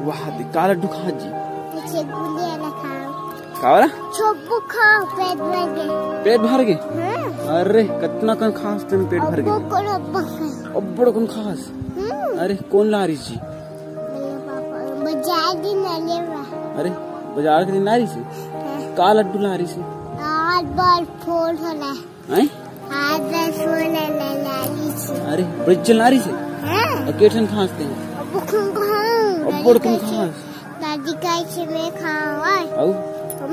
वाह का लड्डू खा जी खाओ पेट भर गए अरे कितना कन खास तेन पेट भर गए अब्बड़ कन खास अरे कौन ला रही जी अरे बाजार के दिन ला रही से का लड्डू ला रही से अरे ब्रिज ला रही से केठन खासते हैं अब्बड़ कन खास दादी कैसे मैं खाऊं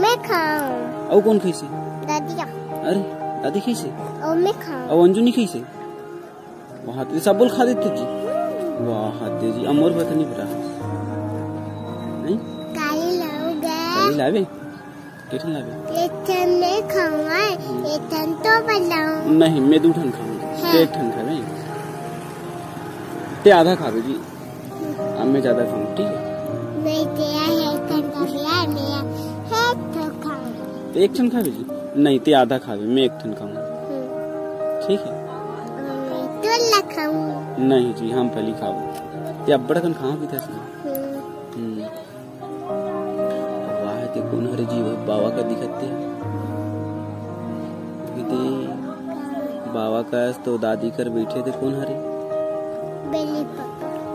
मैं खाऊं औ कौन कैसे दादी का अरे दादी कैसे और मैं खाऊं और अंजुनी कैसे वहाँ तो सब बोल खा देते जी वाह हाथे जी अमर पता नहीं पता नहीं काली लाओगे काली लावे केठन लावे केठन नहीं खाऊंगा केठन तो बनाऊं नहीं मैं दो ठन खाऊंगा एक ठन खावे ते आधा खावे जी अब मैं ज्यादा खाऊं ठीक है मैं तेरा है ठंडा लिया मेरा है तो खाऊं एक ठन खावे जी नहीं ते आधा खावे मैं एक ठन खाऊंगा ठीक है तो ला खाऊं नहीं जी हम पहली खाओ ते अब्बड़ कन खाओ भी था वाह ते कौन हरे जी बाबा का दिखते बाबा का तो दादी कर बैठे थे कौन हरे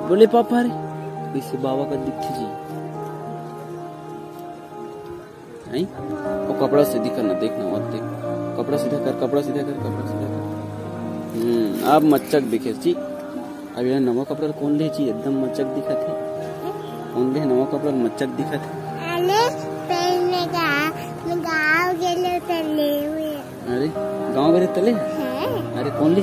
बोले पापा हरे इसे बाबा का दिखते जी नहीं वो कपड़ा सीधी करना देखना मत देख कपड़ा सीधा कर कपड़ा सीधा कर कपड़ा सीधा कर अब मच्चक दिखे जी अब यह नवा कपड़ा कौन ले जी एकदम मच्चक दिखा थे कौन ले नवा कपड़ा मच्चक दिखा थे पहनने का गाँव गेले तले हुए अरे गाँव गए तले अरे कौन ली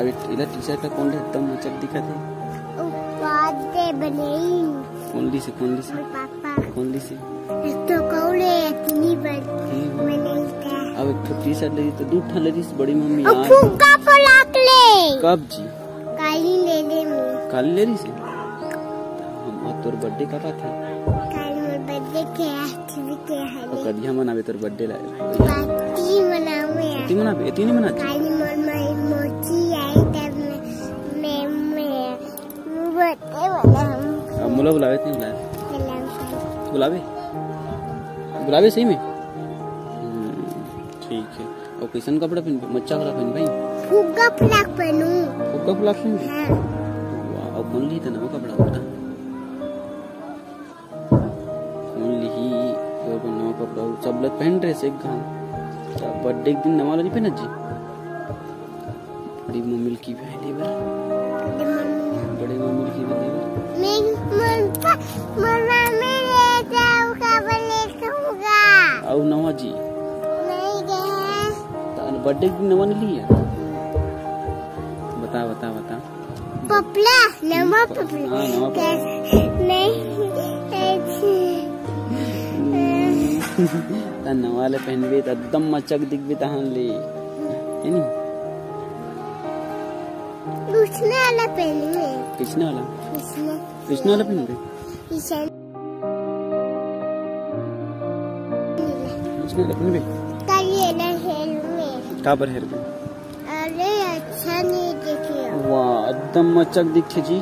अभी इधर टी शर्ट का कौन ले एकदम मचक दिखा थे कौन ली से कौन सी तो कौले इतनी बड़ी अब एक टी शर्ट ले तो दूध ले रही बड़ी मम्मी फुग्गा फलाक ले कब जी काली ले काली ले रही से हम तोर बर्थडे कब था काली मोर बर्थडे के है तो कदिया मनावे तोर बर्थडे ला पार्टी मनावे इतनी मनावे इतनी नहीं मनाती काली मोर मोची आई तब मैं बर्थडे मनाऊं मुला बुलावे नहीं बुलावे बुलावे सही में ठीक है और कैसन कपड़ा पहन मच्चा वाला पहन भाई फुग्गा फलाक पहनू फुग्गा फलाक पहन वाह और कौन ली था ना वो कपड़ा बता कौन ली और नवा कपड़ा सब लोग पहन रहे से एक गाँव बर्थडे के दिन नवा नहीं पहना जी बड़ी मम्मी की पहली बार बड़े मम्मी की पहली बार और नवा जी बर्थडे की नवा नहीं लिया बता बता बता पपला नवा पपला हाँ नवा पपला नवा ले पहनबे त एकदम मचक दिखबे तहन ले है नी कृष्ण वाला पहनबे कृष्ण वाला पहनबे का पर हेर अरे अच्छा नहीं दिखे वाह एकदम मचक दिखे जी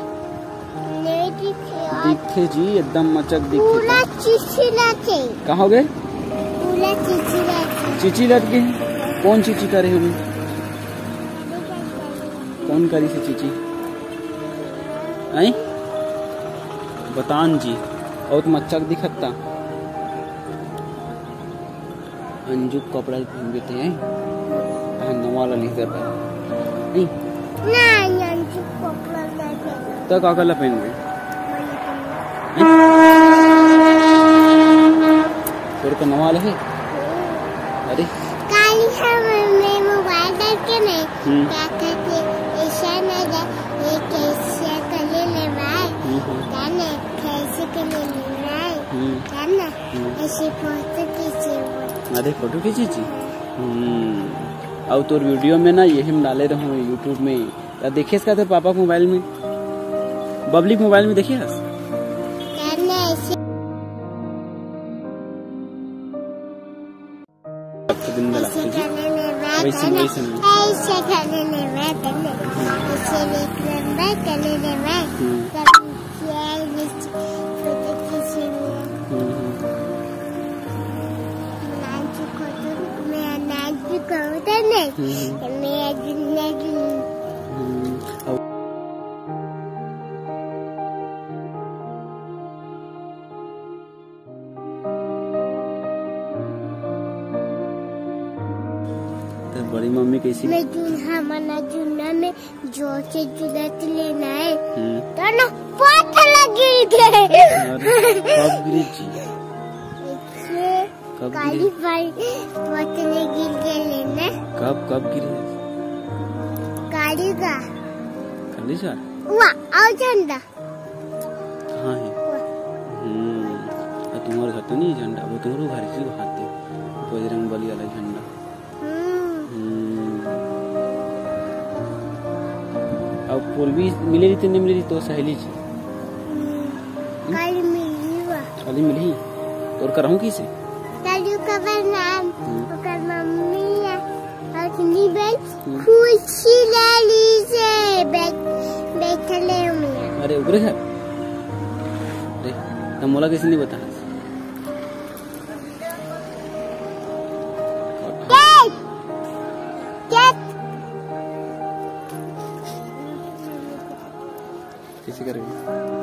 नहीं दिखे जी एकदम मचक दिखे पूरा चिचिलाते कहाँ हो गए पूरा चिची लट गए कौन चिची करे हमें कौन करी से चिची आई बतान जी और मचक दिखता अंजू कपड़ा पहन देते हैं नवा वाला नहीं करता नहीं अंजू कपड़ा तो काकला पहन गए तेरे को नवा वाला है अरे काली मैं मोबाइल करके नहीं क्या कहते ऐसा ना जा ये कैसे कर ले भाई जाने कैसे कर ले भाई जाना ऐसे फोटो खींचे अरे फोटो खींची थी और तो वीडियो में ना यही हम डाले रहो यूट्यूब में या देखिए इसका तो पापा मोबाइल में बबली मोबाइल में देखिए वैसे ऐसे करने ले मैं करने ऐसे एक नंबर करने ले मैं तब ये तो किसी नाच को तो मैं नाच को तो नहीं मैं बड़ी मम्मी कैसी मैं हमारा चुना में जोर से जुदत लेना है तो ना पत्थर लगी गए कब गिरी जी काली भाई पत्थर गिर गए लेना कब गिरी काली का वाह और झंडा कहाँ है तुम्हारे घर तो नहीं झंडा वो तुम्हारे घर से खाते बजरंग बली वाला झंडा अब फूल भी मिले रही नहीं मिले रही तो सहेली जी खाली मिली और कराऊं किसे नाम मम्मी खुशी लाली से बैठले अरे उगरे घर अरे तब मोला कैसे नहीं बता कैसे करेंगे